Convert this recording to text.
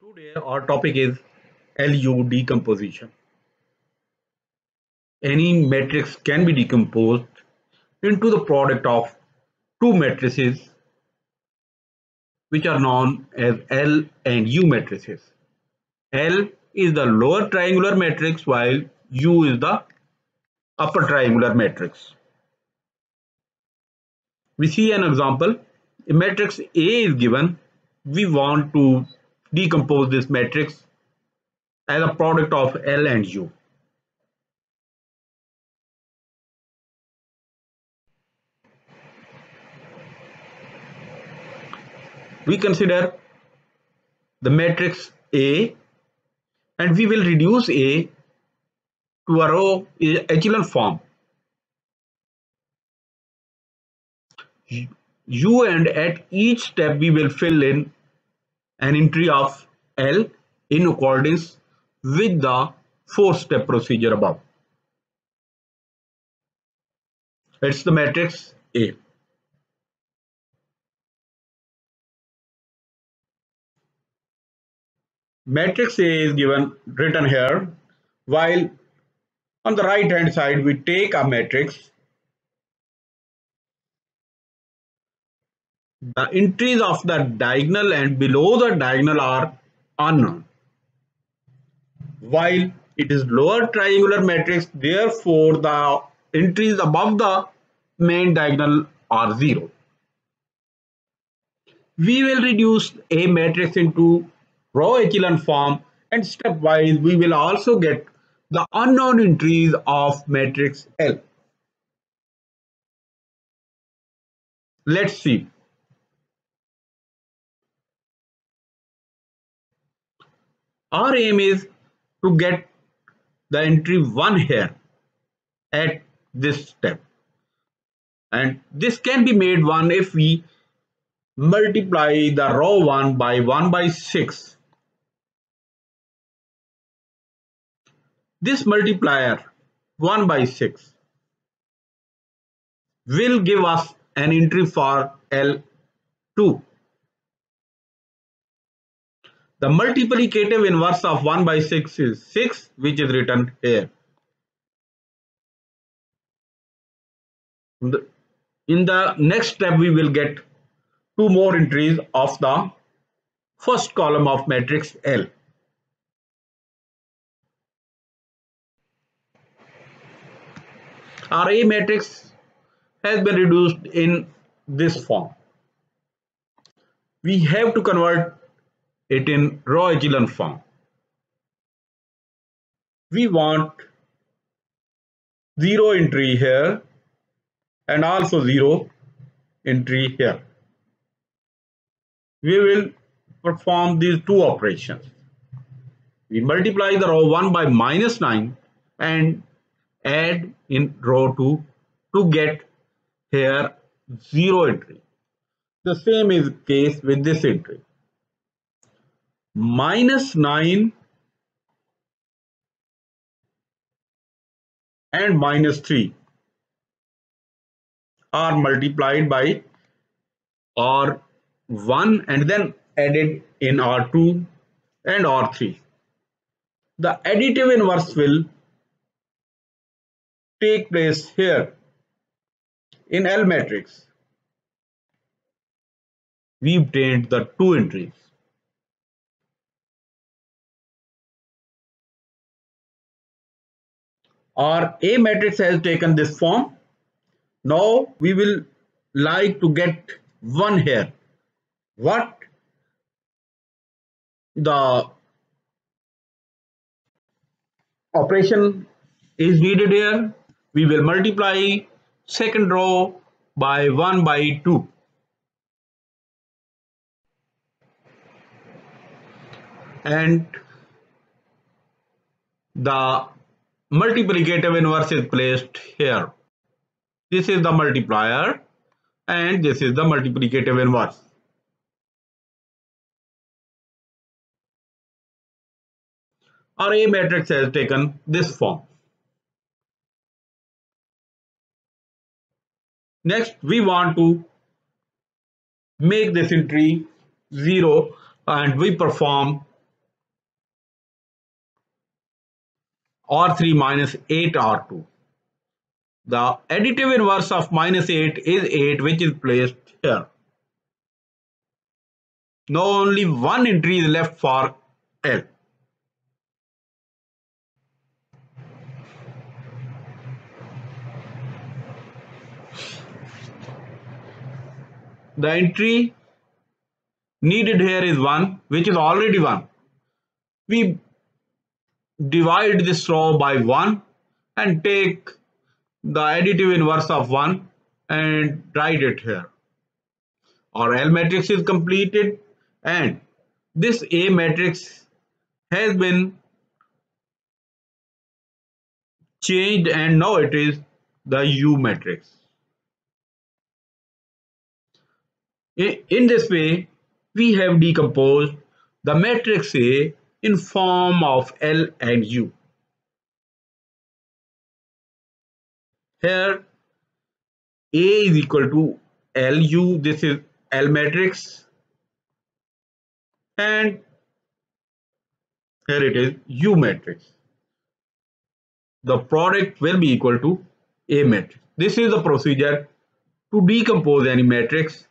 Today our topic is LU decomposition. Any matrix can be decomposed into the product of two matrices which are known as L and U matrices. L is the lower triangular matrix while U is the upper triangular matrix. We see an example. A matrix A is given. We want to decompose this matrix as a product of L and U. We consider the matrix A and we will reduce A to a row echelon form. U, and at each step we will fill in an entry of L in accordance with the 4-step procedure above. It's the matrix A. Matrix A is given written here, while on the right hand side we take a matrix. The entries of the diagonal and below the diagonal are unknown. While it is lower triangular matrix, therefore the entries above the main diagonal are 0. We will reduce a matrix into row echelon form, and stepwise we will also get the unknown entries of matrix L. Let's see. Our aim is to get the entry 1 here at this step, and this can be made 1 if we multiply the row 1 by 1 by 6. This multiplier 1 by 6 will give us an entry for L2. The multiplicative inverse of 1 by 6 is 6, which is written here. In the next step, we will get 2 more entries of the first column of matrix L. Our A matrix has been reduced in this form. We have to convert it in row echelon form. We want 0 entry here and also 0 entry here. We will perform these two operations. We multiply the row 1 by -9 and add in row 2 to get here 0 entry. The same is the case with this entry. -9 and -3 are multiplied by R1 and then added in R2 and R3. The additive inverse will take place here in L matrix. We obtained the 2 entries. Our A matrix has taken this form. Now we will like to get 1 here. What the operation is needed here? We will multiply second row by 1 by 2. And the multiplicative inverse is placed here. This is the multiplier and this is the multiplicative inverse. Our A matrix has taken this form. Next, we want to make this entry 0 and we perform R3 minus 8 R2. The additive inverse of minus 8 is 8, which is placed here. Now only one entry is left for L. The entry needed here is 1, which is already 1. We divide this row by 1 and take the additive inverse of 1 and write it here. Our L matrix is completed and this A matrix has been changed and now it is the U matrix. In this way, we have decomposed the matrix A in form of L and U. Here A is equal to LU, this is L matrix, and here it is U matrix. The product will be equal to A matrix. This is the procedure to decompose any matrix